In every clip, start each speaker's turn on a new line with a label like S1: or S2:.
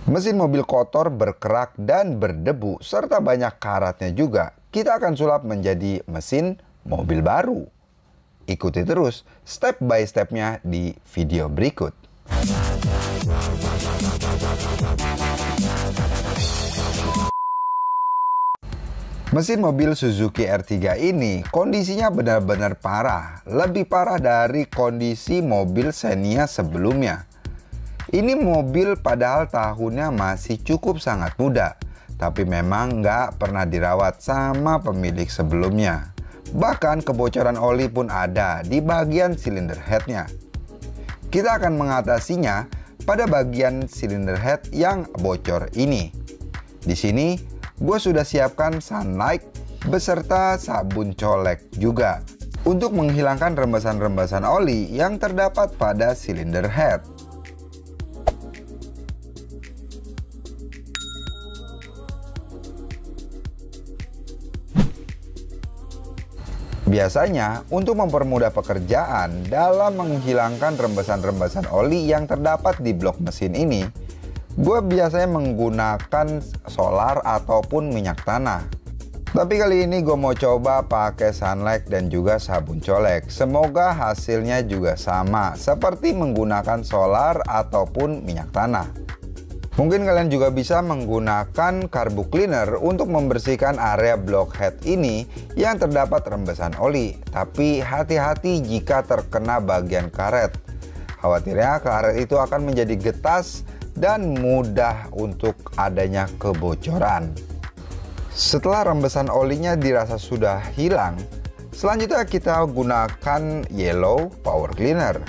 S1: Mesin mobil kotor, berkerak, dan berdebu, serta banyak karatnya juga, kita akan sulap menjadi mesin mobil baru. Ikuti terus step by stepnya di video berikut. Mesin mobil Suzuki R3 ini kondisinya benar-benar parah, lebih parah dari kondisi mobil Xenia sebelumnya. Ini mobil padahal tahunnya masih cukup sangat muda, tapi memang nggak pernah dirawat sama pemilik sebelumnya. Bahkan kebocoran oli pun ada di bagian silinder headnya. Kita akan mengatasinya pada bagian silinder head yang bocor ini. Di sini gue sudah siapkan Sunlight beserta sabun colek juga untuk menghilangkan rembesan-rembesan oli yang terdapat pada silinder head. Biasanya untuk mempermudah pekerjaan dalam menghilangkan rembesan-rembesan oli yang terdapat di blok mesin ini, gue biasanya menggunakan solar ataupun minyak tanah. Tapi kali ini gue mau coba pakai Sunlight dan juga sabun colek. Semoga hasilnya juga sama seperti menggunakan solar ataupun minyak tanah. Mungkin kalian juga bisa menggunakan carbo cleaner untuk membersihkan area block head ini yang terdapat rembesan oli. Tapi hati-hati jika terkena bagian karet. Khawatirnya karet itu akan menjadi getas dan mudah untuk adanya kebocoran. Setelah rembesan olinya dirasa sudah hilang, selanjutnya kita gunakan Yellow Power Cleaner.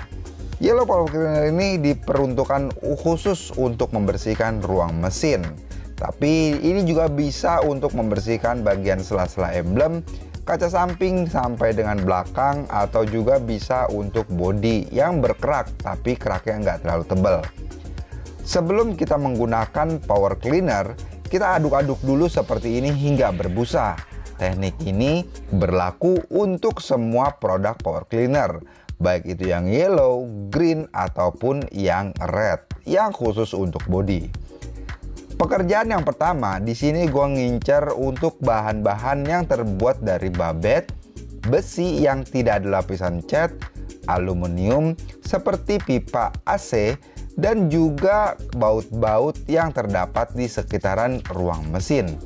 S1: Yellow Power Cleaner ini diperuntukkan khusus untuk membersihkan ruang mesin. Tapi ini juga bisa untuk membersihkan bagian sela-sela emblem, kaca samping sampai dengan belakang, atau juga bisa untuk bodi yang berkerak tapi keraknya nggak terlalu tebal. Sebelum kita menggunakan power cleaner, kita aduk-aduk dulu seperti ini hingga berbusa. Teknik ini berlaku untuk semua produk power cleaner, baik itu yang yellow, green, ataupun yang red, yang khusus untuk bodi. Pekerjaan yang pertama, di sini gue ngincer untuk bahan-bahan yang terbuat dari babet, besi yang tidak ada lapisan cat, aluminium seperti pipa AC, dan juga baut-baut yang terdapat di sekitaran ruang mesin.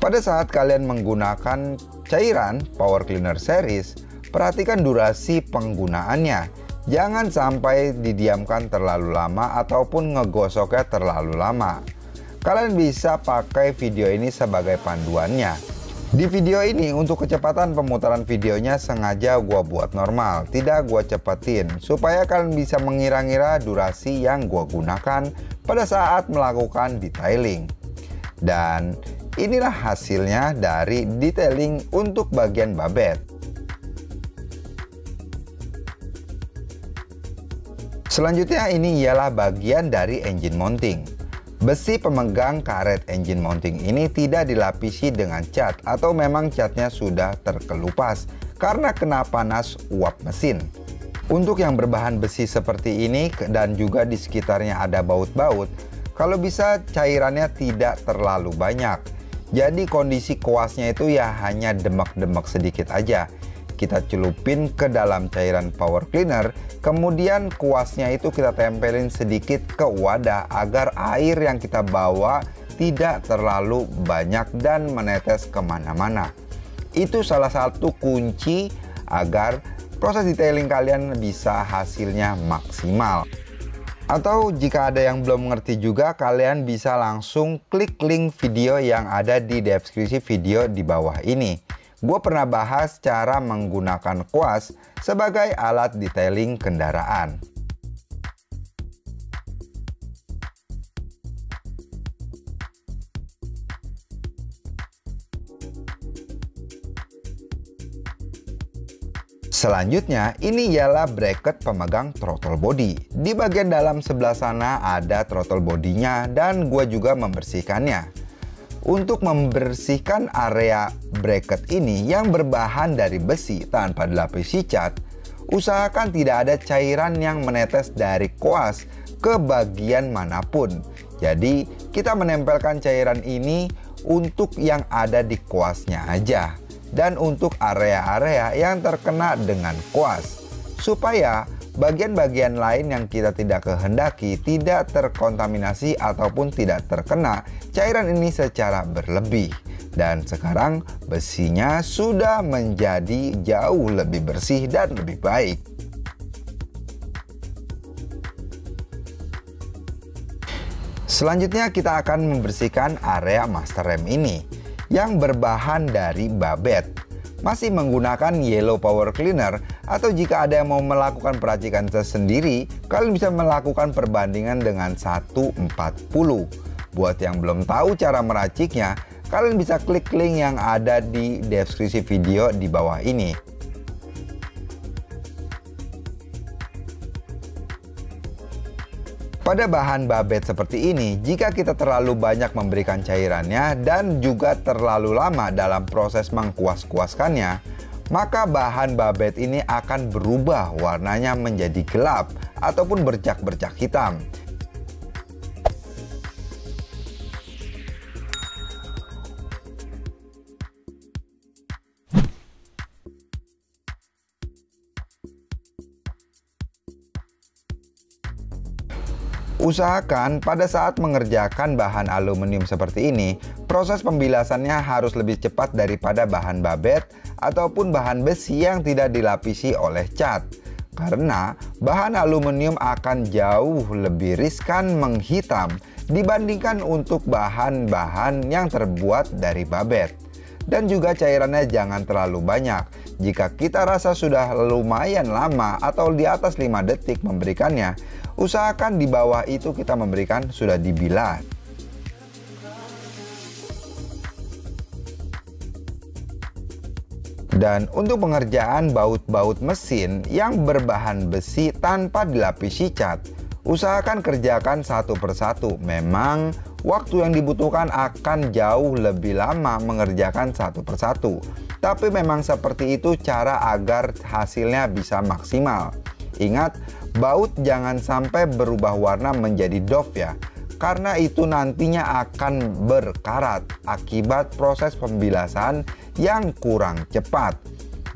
S1: Pada saat kalian menggunakan cairan Power Cleaner Series, perhatikan durasi penggunaannya. Jangan sampai didiamkan terlalu lama ataupun ngegosoknya terlalu lama. Kalian bisa pakai video ini sebagai panduannya. Di video ini untuk kecepatan pemutaran videonya sengaja gua buat normal, tidak gua cepetin, supaya kalian bisa mengira-ngira durasi yang gua gunakan pada saat melakukan detailing. Dan inilah hasilnya dari detailing untuk bagian babet. Selanjutnya ini ialah bagian dari engine mounting. Besi pemegang karet engine mounting ini tidak dilapisi dengan cat atau memang catnya sudah terkelupas karena kena panas uap mesin. Untuk yang berbahan besi seperti ini dan juga di sekitarnya ada baut-baut, kalau bisa cairannya tidak terlalu banyak. Jadi kondisi kuasnya itu ya hanya demek-demek sedikit aja. Kita celupin ke dalam cairan power cleaner, kemudian kuasnya itu kita tempelin sedikit ke wadah agar air yang kita bawa tidak terlalu banyak dan menetes kemana-mana. Itu salah satu kunci agar proses detailing kalian bisa hasilnya maksimal. Atau jika ada yang belum mengerti juga, kalian bisa langsung klik link video yang ada di deskripsi video di bawah ini. Gue pernah bahas cara menggunakan kuas sebagai alat detailing kendaraan. Selanjutnya, ini ialah bracket pemegang throttle body. Di bagian dalam sebelah sana ada throttle bodinya dan gue juga membersihkannya. Untuk membersihkan area bracket ini yang berbahan dari besi tanpa dilapisi cat, usahakan tidak ada cairan yang menetes dari kuas ke bagian manapun. Jadi kita menempelkan cairan ini untuk yang ada di kuasnya aja dan untuk area-area yang terkena dengan kuas, supaya bagian-bagian lain yang kita tidak kehendaki tidak terkontaminasi ataupun tidak terkena cairan ini secara berlebih. Dan sekarang besinya sudah menjadi jauh lebih bersih dan lebih baik. Selanjutnya kita akan membersihkan area master rem ini yang berbahan dari babet. Masih menggunakan yellow power cleaner, atau jika ada yang mau melakukan peracikan tersendiri, kalian bisa melakukan perbandingan dengan 1:40. Buat yang belum tahu cara meraciknya, kalian bisa klik link yang ada di deskripsi video di bawah ini. Pada bahan babet seperti ini, jika kita terlalu banyak memberikan cairannya dan juga terlalu lama dalam proses mengkuas-kuaskannya, maka bahan babet ini akan berubah warnanya menjadi gelap ataupun bercak-bercak hitam. Usahakan pada saat mengerjakan bahan aluminium seperti ini, proses pembilasannya harus lebih cepat daripada bahan babet ataupun bahan besi yang tidak dilapisi oleh cat. Karena bahan aluminium akan jauh lebih riskan menghitam dibandingkan untuk bahan-bahan yang terbuat dari babet. Dan juga cairannya jangan terlalu banyak. Jika kita rasa sudah lumayan lama atau di atas 5 detik memberikannya, usahakan di bawah itu kita memberikan sudah dibilas. Dan untuk pengerjaan baut-baut mesin yang berbahan besi tanpa dilapisi cat, usahakan kerjakan satu persatu. Memang waktu yang dibutuhkan akan jauh lebih lama mengerjakan satu persatu. Tapi memang seperti itu cara agar hasilnya bisa maksimal. Ingat, baut jangan sampai berubah warna menjadi doff ya, karena itu nantinya akan berkarat akibat proses pembilasan yang kurang cepat.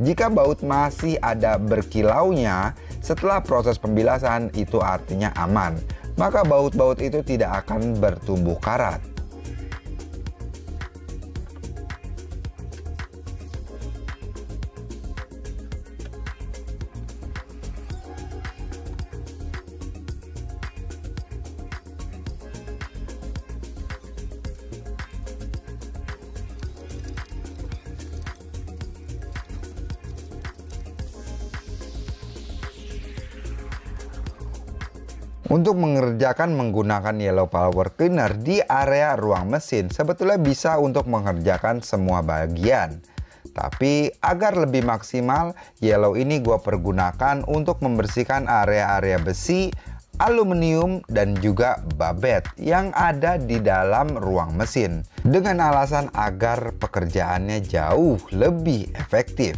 S1: Jika baut masih ada berkilaunya setelah proses pembilasan, itu artinya aman, maka baut-baut itu tidak akan bertumbuh karat. Untuk mengerjakan menggunakan yellow power cleaner di area ruang mesin sebetulnya bisa untuk mengerjakan semua bagian. Tapi agar lebih maksimal, yellow ini gue pergunakan untuk membersihkan area-area besi, aluminium, dan juga babet yang ada di dalam ruang mesin. Dengan alasan agar pekerjaannya jauh lebih efektif.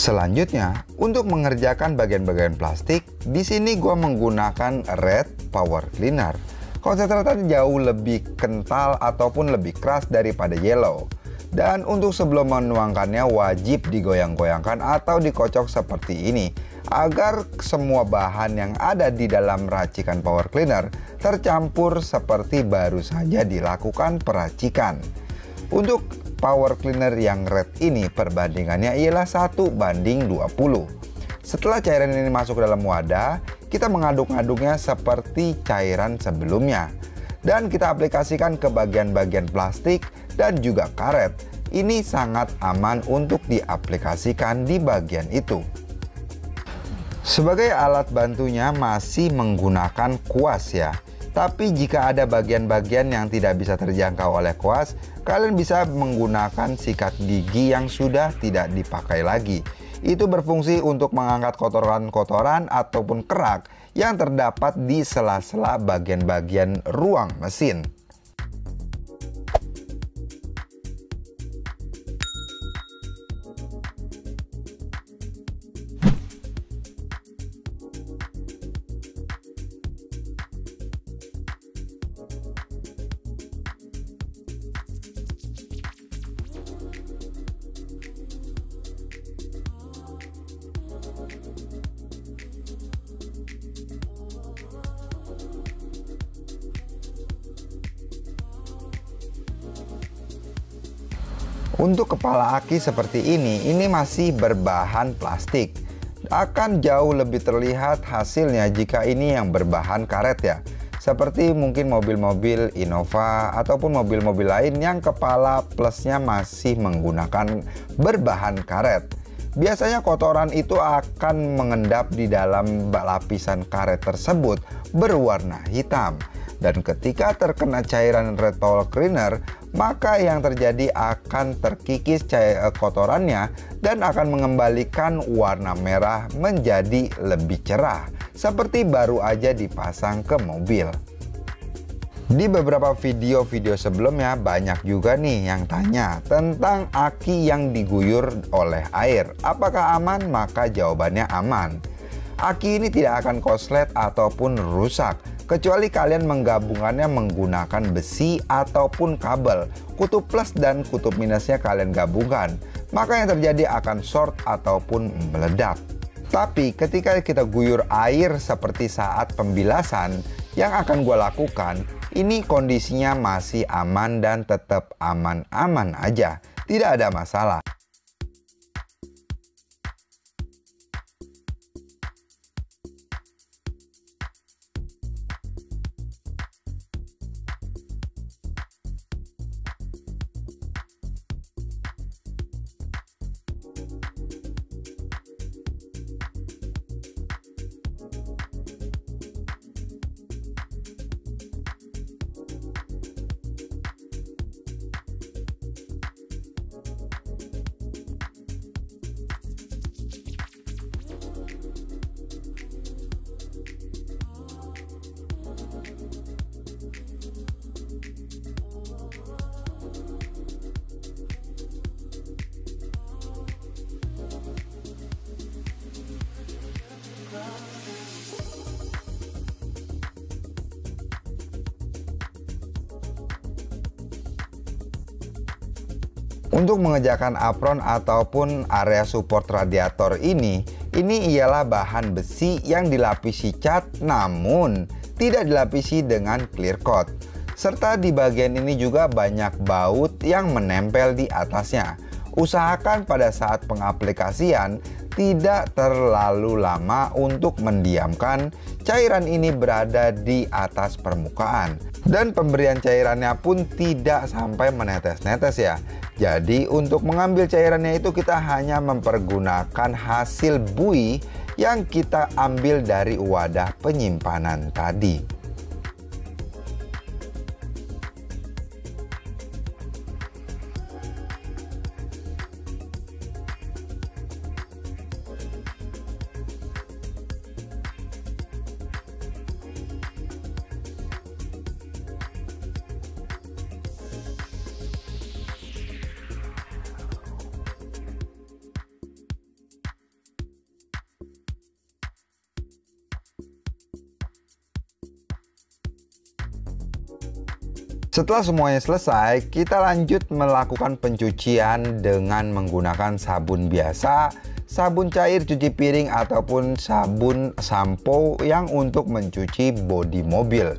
S1: Selanjutnya, untuk mengerjakan bagian-bagian plastik, di sini gue menggunakan red power cleaner. Konsentratnya jauh lebih kental ataupun lebih keras daripada yellow. Dan untuk sebelum menuangkannya wajib digoyang-goyangkan atau dikocok seperti ini, agar semua bahan yang ada di dalam racikan power cleaner tercampur seperti baru saja dilakukan peracikan. Untuk power cleaner yang red ini perbandingannya ialah 1:20. Setelah cairan ini masuk ke dalam wadah, kita mengaduk-aduknya seperti cairan sebelumnya. Dan kita aplikasikan ke bagian-bagian plastik dan juga karet. Ini sangat aman untuk diaplikasikan di bagian itu. Sebagai alat bantunya masih menggunakan kuas ya. Tapi jika ada bagian-bagian yang tidak bisa terjangkau oleh kuas, kalian bisa menggunakan sikat gigi yang sudah tidak dipakai lagi. Itu berfungsi untuk mengangkat kotoran-kotoran ataupun kerak yang terdapat di sela-sela bagian-bagian ruang mesin. Untuk kepala aki seperti ini masih berbahan plastik. Akan jauh lebih terlihat hasilnya jika ini yang berbahan karet ya. Seperti mungkin mobil-mobil Innova ataupun mobil-mobil lain yang kepala plusnya masih menggunakan berbahan karet. Biasanya kotoran itu akan mengendap di dalam lapisan karet tersebut berwarna hitam. Dan ketika terkena cairan red power cleaner, maka yang terjadi akan terkikis kotorannya dan akan mengembalikan warna merah menjadi lebih cerah, seperti baru aja dipasang ke mobil. Di beberapa video-video sebelumnya banyak juga nih yang tanya tentang aki yang diguyur oleh air. Apakah aman? Maka jawabannya aman. Aki ini tidak akan koslet ataupun rusak, kecuali kalian menggabungkannya menggunakan besi ataupun kabel. Kutub plus dan kutub minusnya kalian gabungkan, maka yang terjadi akan short ataupun meledak. Tapi ketika kita guyur air seperti saat pembilasan yang akan gue lakukan, ini kondisinya masih aman dan tetap aman-aman aja, tidak ada masalah. Untuk mengerjakan apron ataupun area support radiator ini ialah bahan besi yang dilapisi cat namun tidak dilapisi dengan clear coat. Serta di bagian ini juga banyak baut yang menempel di atasnya. Usahakan pada saat pengaplikasian tidak terlalu lama untuk mendiamkan cairan ini berada di atas permukaan. Dan pemberian cairannya pun tidak sampai menetes-netes ya. Jadi untuk mengambil cairannya itu kita hanya mempergunakan hasil buih yang kita ambil dari wadah penyimpanan tadi. Setelah semuanya selesai, kita lanjut melakukan pencucian dengan menggunakan sabun biasa, sabun cair cuci piring ataupun sabun sampo yang untuk mencuci bodi mobil.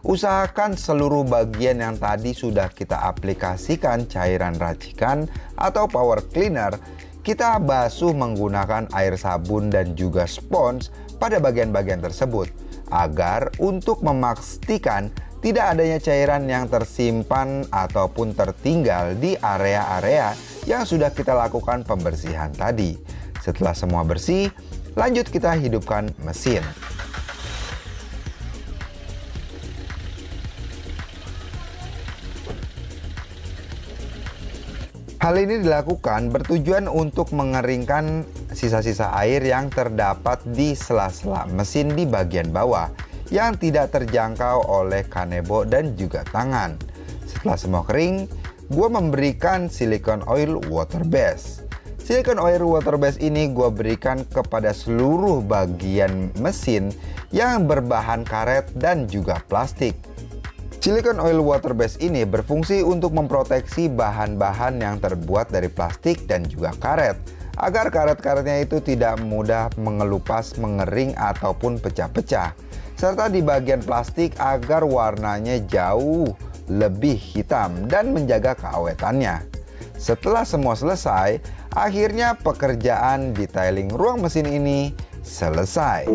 S1: Usahakan seluruh bagian yang tadi sudah kita aplikasikan cairan racikan atau power cleaner, kita basuh menggunakan air sabun dan juga spons pada bagian-bagian tersebut, agar untuk memastikan tidak adanya cairan yang tersimpan ataupun tertinggal di area-area yang sudah kita lakukan pembersihan tadi. Setelah semua bersih, lanjut kita hidupkan mesin. Hal ini dilakukan bertujuan untuk mengeringkan sisa-sisa air yang terdapat di sela-sela mesin di bagian bawah yang tidak terjangkau oleh kanebo dan juga tangan. Setelah semua kering, gue memberikan silicone oil water base. Silicone oil water base ini gue berikan kepada seluruh bagian mesin yang berbahan karet dan juga plastik. Silicone oil water base ini berfungsi untuk memproteksi bahan-bahan yang terbuat dari plastik dan juga karet, agar karet-karetnya itu tidak mudah mengelupas, mengering, ataupun pecah-pecah. Serta di bagian plastik agar warnanya jauh lebih hitam dan menjaga keawetannya. Setelah semua selesai, akhirnya pekerjaan detailing ruang mesin ini selesai.